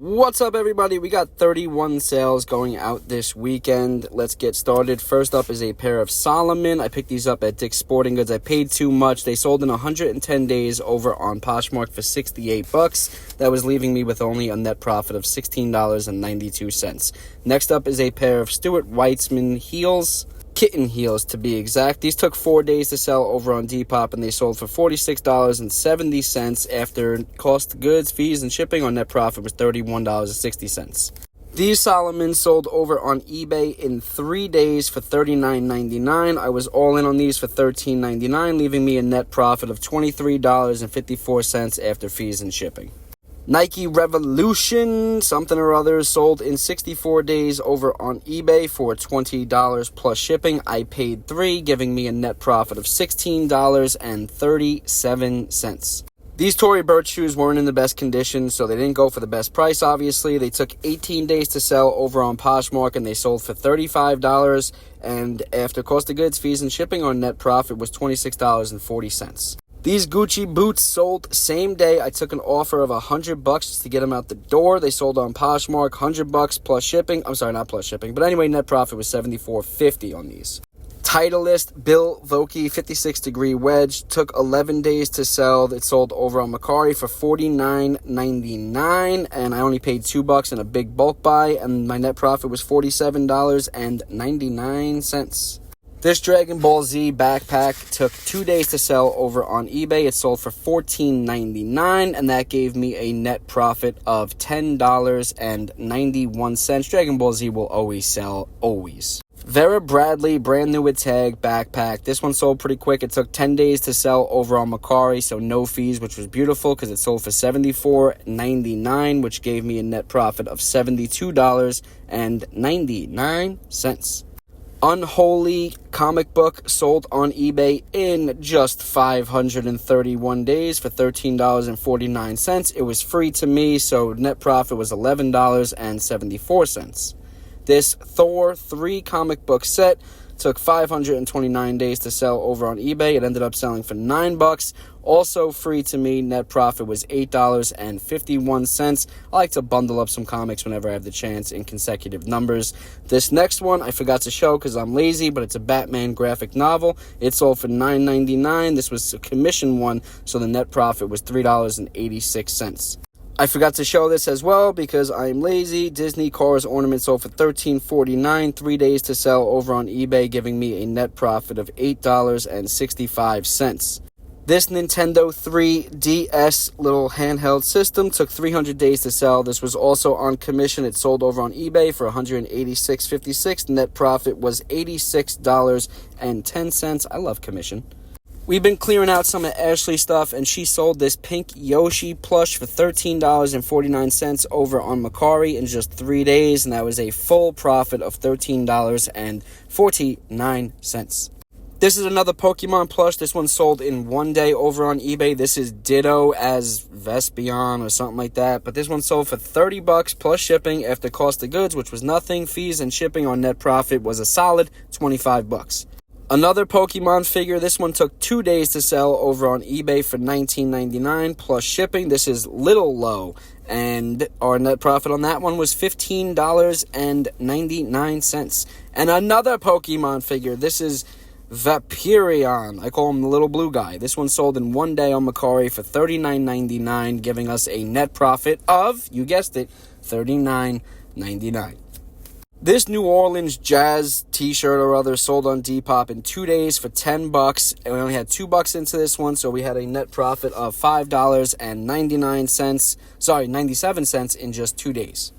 What's up, everybody? We got 31 sales going out this weekend. Let's get started. First up is a pair of Solomon. I picked these up at Dick's Sporting Goods. I paid too much. They sold in 110 days over on Poshmark for $68. That was leaving me with only a net profit of $16.92. Next up is a pair of Stuart Weitzman heels. Kitten heels, to be exact. These took 4 days to sell over on Depop, and they sold for $46.70 after cost of goods, fees, and shipping. Our net profit was $31.60. These Solomons sold over on eBay in 3 days for $39.99. I was all in on these for $13.99, leaving me a net profit of $23.54 after fees and shipping. Nike Revolution, something or other, sold in 64 days over on eBay for $20 plus shipping. I paid $3, giving me a net profit of $16.37. These Tory Burch shoes weren't in the best condition, so they didn't go for the best price, obviously. They took 18 days to sell over on Poshmark, and they sold for $35. And after cost of goods, fees, and shipping, our net profit was $26.40. These Gucci boots sold same day. I took an offer of $100 just to get them out the door. They sold on Poshmark, $100 plus shipping. I'm sorry, not plus shipping. But anyway, net profit was $74.50 on these. Titleist Bill Vokey 56-degree wedge took 11 days to sell. It sold over on Mercari for $49.99, and I only paid $2 in a big bulk buy, and my net profit was $47.99. This Dragon Ball Z backpack took 2 days to sell over on eBay. It sold for $14.99, and that gave me a net profit of $10.91. Dragon Ball Z will always sell, always. Vera Bradley, brand new with tag backpack. This one sold pretty quick. It took 10 days to sell over on Mercari, so no fees, which was beautiful because it sold for $74.99, which gave me a net profit of $72.99. Unholy comic book sold on eBay in just 531 days for $13.49. It was free to me, so net profit was $11.74. This Thor 3 comic book set took 529 days to sell over on eBay. It ended up selling for $9. Also free to me. Net profit was $8.51. I like to bundle up some comics whenever I have the chance in consecutive numbers. This next one I forgot to show because I'm lazy, but it's a Batman graphic novel. It sold for $9.99. This was a commission one, so the net profit was $3.86. I forgot to show this as well because I'm lazy. Disney Cars ornament sold for $13.49, 3 days to sell over on eBay, giving me a net profit of $8.65. This Nintendo 3DS little handheld system took 300 days to sell. This was also on commission. It sold over on eBay for $186.56. Net profit was $86.10. I love commission. We've been clearing out some of Ashley's stuff, and she sold this pink Yoshi plush for $13.49 over on Mercari in just 3 days, and that was a full profit of $13.49. This is another Pokemon plush. This one sold in 1 day over on eBay. This is ditto as Vespion or something like that, but this one sold for $30 plus shipping after cost of goods, which was nothing. Fees and shipping on net profit was a solid $25. Another Pokemon figure. This one took 2 days to sell over on eBay for $19.99 plus shipping. This is Little Low, and our net profit on that one was $15.99. And another Pokemon figure. This is Vaporeon. I call him the little blue guy. This one sold in 1 day on Mercari for $39.99, giving us a net profit of, you guessed it, $39.99. This New Orleans Jazz t-shirt or other sold on Depop in 2 days for $10, and we only had $2 into this one, so we had a net profit of $5.97 in just 2 days.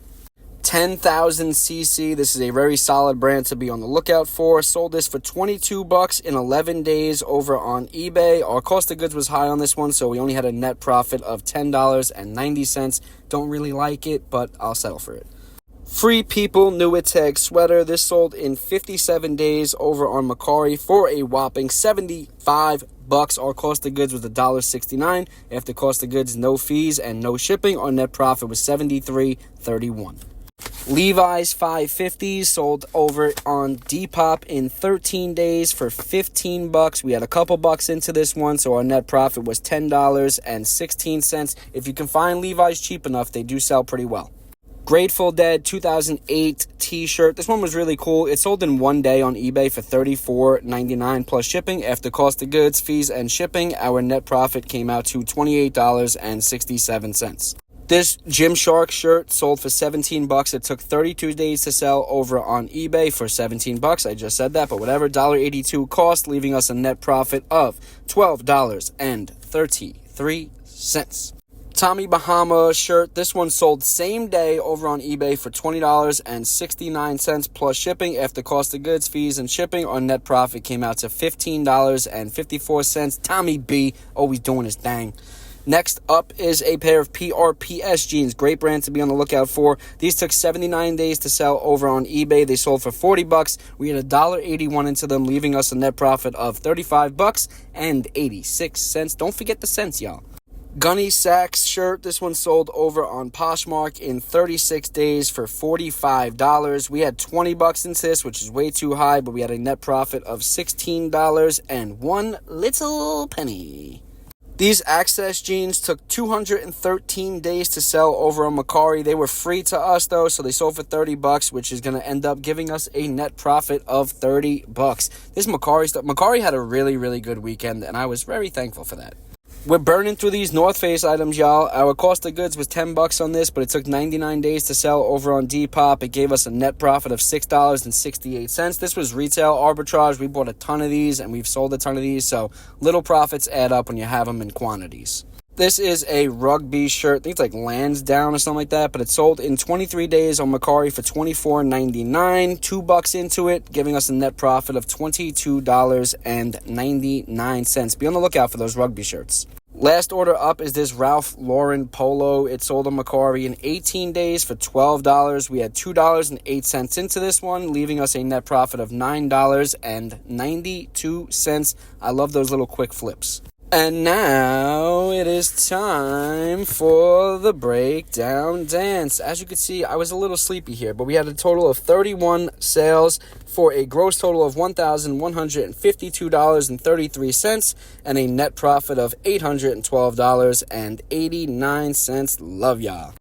10,000cc, this is a very solid brand to be on the lookout for. Sold this for $22 in 11 days over on eBay. Our cost of goods was high on this one, so we only had a net profit of $10.90. Don't really like it, but I'll settle for it. Free People New It Tag sweater. This sold in 57 days over on Mercari for a whopping $75. Our cost of goods was $1.69. After cost of goods, no fees and no shipping, our net profit was $73.31. Levi's 550s sold over on Depop in 13 days for $15. We had a couple bucks into this one, so our net profit was $10.16. If you can find Levi's cheap enough, they do sell pretty well. Grateful Dead 2008 t-shirt. This one was really cool. It sold in one day on eBay for $34.99 plus shipping. After cost of goods, fees, and shipping, our net profit came out to $28.67. This Gymshark shirt sold for $17. It took 32 days to sell over on eBay for $17. I just said that, but whatever. $1.82 cost, leaving us a net profit of $12.33. Tommy Bahama shirt. This one sold same day over on eBay for $20.69 plus shipping. After cost of goods, fees, and shipping, our net profit came out to $15.54. Tommy B, always doing his thing. Next up is a pair of PRPS jeans. Great brand to be on the lookout for. These took 79 days to sell over on eBay. They sold for $40. We had $1.81 into them, leaving us a net profit of $35.86. Don't forget the cents, y'all. Gunny Sacks shirt. This one sold over on Poshmark in 36 days for $45. We had $20 into this, which is way too high, but we had a net profit of $16.01. These Access jeans took 213 days to sell over on Mercari. They were free to us though, so they sold for $30, which is going to end up giving us a net profit of $30. This Mercari stuff, Mercari had a really, really good weekend, and I was very thankful for that. We're burning through these North Face items, y'all. Our cost of goods was $10 on this, but it took 99 days to sell over on Depop. It gave us a net profit of $6.68. This was retail arbitrage. We bought a ton of these, and we've sold a ton of these, so little profits add up when you have them in quantities. This is a rugby shirt. I think it's like Lansdowne or something like that, but it sold in 23 days on Mercari for $24.99. $2 into it, giving us a net profit of $22.99. Be on the lookout for those rugby shirts. Last order up is this Ralph Lauren polo. It sold on Mercari in 18 days for $12. We had $2.08 into this one, leaving us a net profit of $9.92. I love those little quick flips. And now it is time for the breakdown dance. As you can see, I was a little sleepy here, but we had a total of 31 sales for a gross total of $1,152.33 and a net profit of $812.89. Love y'all.